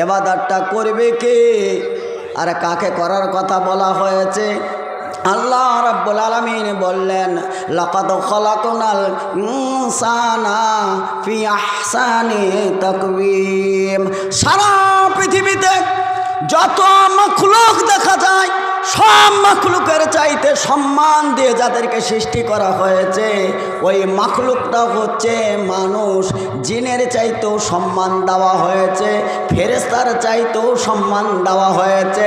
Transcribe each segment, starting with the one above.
ইবাদতটা করবে কে আর কাকে করার কথা বলা হয়েছে? আল্লাহ রাব্বুল আলামিন বললেন, লাকাদ খালাকনাল ইনসানা ফি আহসানি তাকওয়িম। সারা পৃথিবীতে যত মাখলুক দেখা যায়, সব মাখলুকের চাইতে সম্মান দিয়ে যাদেরকে সৃষ্টি করা হয়েছে, ওই মাখলুকটা হচ্ছে মানুষ। জিনের চাইতেও সম্মান দেওয়া হয়েছে, ফেরেশতার চাইতেও সম্মান দেওয়া হয়েছে।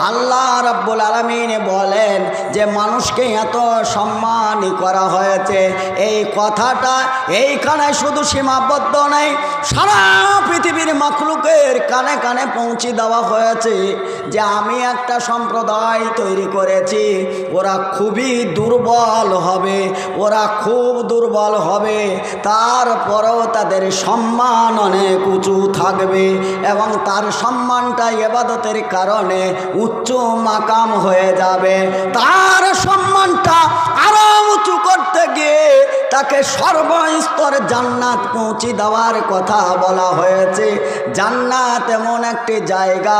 আল্লাহ রাব্বুল আলামিন বলেন যে মানুষকে এত সম্মানই করা হয়েছে। এই কথাটা এইখানে শুধু সীমাবদ্ধ নেই, সারা পৃথিবীর মাখলুকের কানে কানে পৌঁছে দেওয়া হয়েছে যে আমি একটা সম্প্রদায় তৈরি করেছি, ওরা খুবই দুর্বল হবে, ওরা খুব দুর্বল হবে, তারপরেও তাদের সম্মান অনেক উঁচু থাকবে এবং তার সম্মানটা ইবাদতের কারণে উচ্চ মাকাম হয়ে যাবে। তার সম্মানটা আরো উঁচু করতে গিয়ে তাকে সর্বস্তর জান্নাত পৌঁছে দেওয়ার কথা বলা হয়েছে। জান্নাত এমন একটি জায়গা,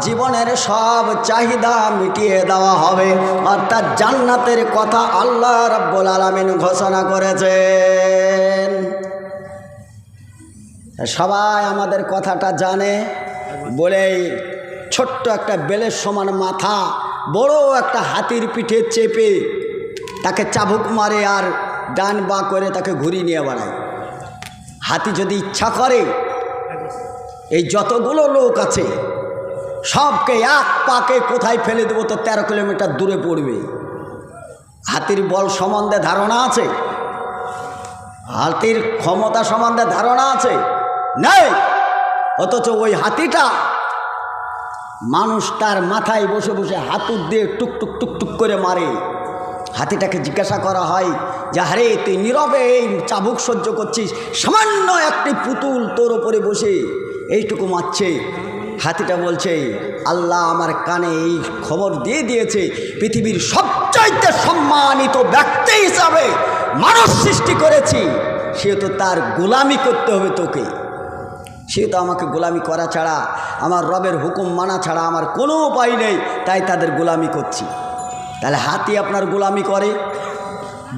জীবনের সব চাহিদা মিটিয়ে দেওয়া হবে, অর্থাৎ জান্নাতের কথা আল্লাহ রাব্বুল আলামিন ঘোষণা করেছেন। সবাই আমাদের কথাটা জানে বলেই ছোট্ট একটা বেলের সমান মাথা বড় একটা হাতির পিঠে চেপে তাকে চাবুক মারে আর ডান বাঁ করে তাকে ঘুরিয়ে নিয়ে বেড়ায়। হাতি যদি ইচ্ছা করে এই যতগুলো লোক আছে সবকে এক পাকে কোথায় ফেলে দেবো তো 13 কিলোমিটার দূরে পড়বে। হাতির বল সম্বন্ধে ধারণা আছে? হাতির ক্ষমতা সম্বন্ধে ধারণা আছে? নেই। অথচ ওই হাতিটা মানুষ তার মাথায় বসে বসে হাতুড় দিয়ে টুকটুক টুকটুক করে মারে। হাতিটাকে জিজ্ঞাসা করা হয় যে আরে তুই নীরবে এই চাবুক সহ্য করছিস, সামান্য একটি পুতুল তোর ওপরে বসে এইটুকু মারছে। হাতিটা বলছে আল্লাহ আমার কানে এই খবর দিয়ে দিয়েছে, পৃথিবীর সবচাইতে সম্মানিত ব্যক্তি হিসাবে মানুষ সৃষ্টি করেছি, সেহেতু তার গোলামি করতে হবে তোকে। সেহেতু আমাকে গোলামি করা ছাড়া, আমার রবের হুকুম মানা ছাড়া আমার কোনো উপায় নেই, তাই তাদের গোলামি করছি। তাহলে হাতি আপনার গোলামি করে?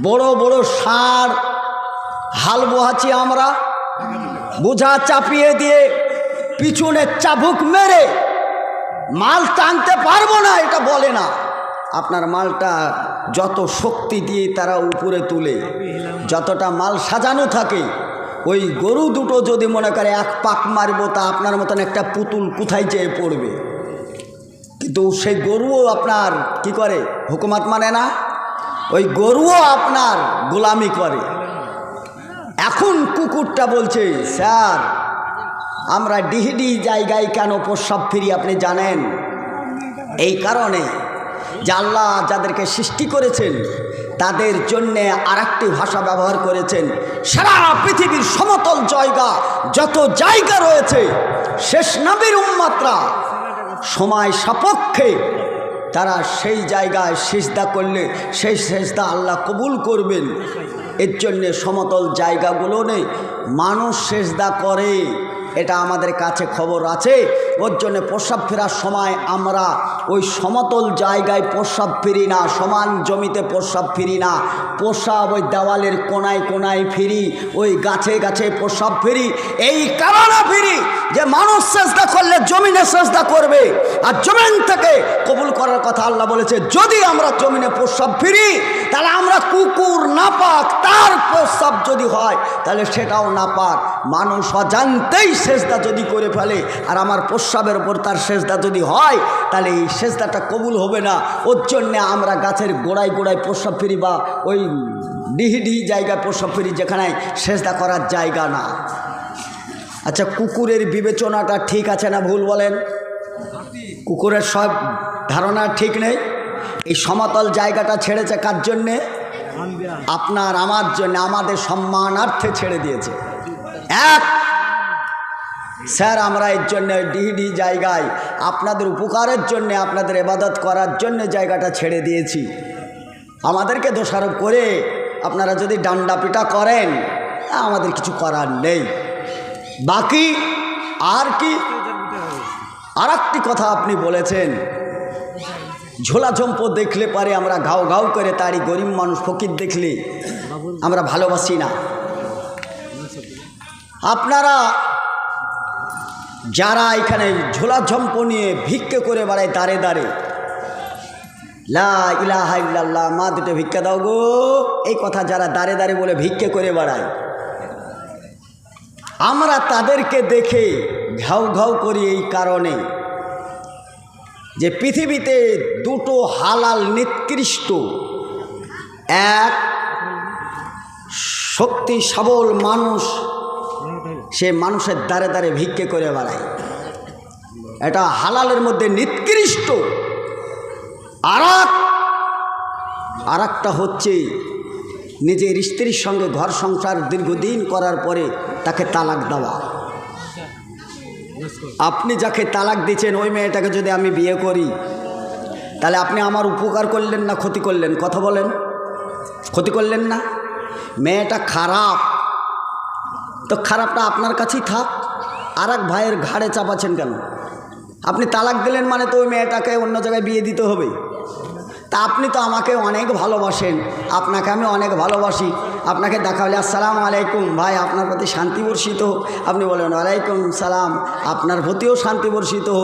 বড় বড় ষাঁড় হাল বোহাচ্ছি আমরা, বোঝা চাপিয়ে দিয়ে পিছনে চাবুক মেরে মাল টানতে পারবো না এটা বলে না। আপনার মালটা যত শক্তি দিয়ে তারা উপরে তুলে, যতটা মাল সাজানো থাকে, ওই গরু দুটো যদি মনে করে এক পাক মারবো তা আপনার মতন একটা পুতুল কোথায় যেয়ে পড়বে। কিন্তু সেই গরুও আপনার কি করে? হুকুমত মানে না, ওই গরুও আপনার গোলামি করে। এখন কুকুরটা বলছে স্যার আমরা ডিহিডি জায়গায় কেন প্রস্রাব ফিরি আপনি জানেন? এই কারণে যে আল্লাহ যাদেরকে সৃষ্টি করেছেন তাদের জন্যে আর একটি ভাষা ব্যবহার করেছেন। সারা পৃথিবীর সমতল জায়গা যত জায়গা রয়েছে, শেষ নবীর উম্মতরা সময় সাপেক্ষে তারা সেই জায়গায় সিজদা করলে সেই সিজদা আল্লাহ কবুল করবেন। এর জন্যে সমতল জায়গাগুলো নেই মানুষ সিজদা করে, এটা আমাদের কাছে খবর আছে। ওর জন্য প্রস্রাব ফেরার সময় আমরা ওই সমতল জায়গায় প্রস্রাব ফিরি না, সমান জমিতে প্রস্রাব ফিরি না, প্রস্রাব ওই দেওয়ালের কোনায় কোনায় ফিরি, ওই গাছে গাছে প্রস্রাব ফিরি। এই কারণে ফিরি যে মানুষ সেজদা করলে জমিনে সেজদা করবে, আর জমিন থেকে কবুল করার কথা আল্লাহ বলেছে। যদি আমরা জমিনে প্রস্রাব ফিরি তাহলে আমরা কুকুর নাপাক, তার প্রস্রাব যদি হয় তাহলে সেটাও নাপাক। মানুষ অজান্তেই সেজদা যদি করে ফেলে আর আমার প্রস্রাবের ওপর তার সেজদা যদি হয় তাহলে এই সেজদাটা কবুল হবে না। ওর জন্যে আমরা গাছের গোড়ায় গোড়ায় প্রস্রাব ফিরি বা ওই ডিহি জায়গায় প্রস্রাব ফিরি যেখানে সেজদা করার জায়গা না। আচ্ছা, কুকুরের বিবেচনাটা ঠিক আছে না ভুল বলেন? কুকুরের সব ধারণা ঠিক নেই। এই সমতল জায়গাটা ছেড়েছে কার জন্যে? আপনার আমার জন্য, আমাদের সম্মানার্থে ছেড়ে দিয়েছে। এক স্যার আমরা এর জন্য ডিহি জায়গায় আপনাদের উপকারের জন্যে, আপনাদের ইবাদত করার জন্য জায়গাটা ছেড়ে দিয়েছি। আমাদেরকে দোষারোপ করে আপনারা যদি ডান্ডা পিটা করেন আমাদের কিছু করার নেই। বাকি আর কি একটি কথা আপনি বলেছেন, ঝোলা ঝম্প দেখলে পারে আমরা ঘাউ ঘাউ করে তারই, গরিব মানুষ ফকির দেখলে আমরা ভালোবাসি না। আপনারা যারা এখানে ঝোলা ঝম্প নিয়ে ভিক্ষে করে বেড়ায় দাঁড়ে দাঁড়ে, লা ইলাহা ইল্লাল্লাহ, মা দুটো ভিক্ষা দাও গো, এই কথা যারা দাঁড়ে দাঁড়ে বলে ভিক্ষে করে বেড়ায়, আমরা তাদেরকে দেখে ঘাউ ঘাউ করি এই কারণে যে পৃথিবীতে দুটো হালাল নিকৃষ্ট, এক শক্তি সবল মানুষ, সে মানুষের দ্বারে দ্বারে ভিক্ষে করে বেড়ায়, এটা হালালের মধ্যে নিকৃষ্ট। আর একটা হচ্ছে নিজের স্ত্রীর সঙ্গে ঘর সংসার দীর্ঘদিন করার পরে তাকে তালাক দেওয়া। আপনি যাকে তালাক দিচ্ছেন ওই মেয়েটাকে যদি আমি বিয়ে করি, তাহলে আপনি আমার উপকার করলেন না ক্ষতি করলেন? কথা বলেন, ক্ষতি করলেন না? মেয়েটা খারাপ, তো খারাপটা আপনার কাছেই থাক, আর এক ভাইয়ের ঘাড়ে চাপাচ্ছেন কেন? আপনি তালাক দিলেন মানে তো ওই মেয়েটাকে অন্য জায়গায় বিয়ে দিতে হবে। তা আপনি তো আমাকে অনেক ভালোবাসেন, আপনাকে আমি অনেক ভালোবাসি, আপনাকে দেখা হলে আসসালামু আলাইকুম ভাই, আপনার প্রতি শান্তি বর্ষিত হোক। আপনি বলেন ওয়ালাইকুম সালাম, আপনার প্রতিও শান্তি বর্ষিত হোক।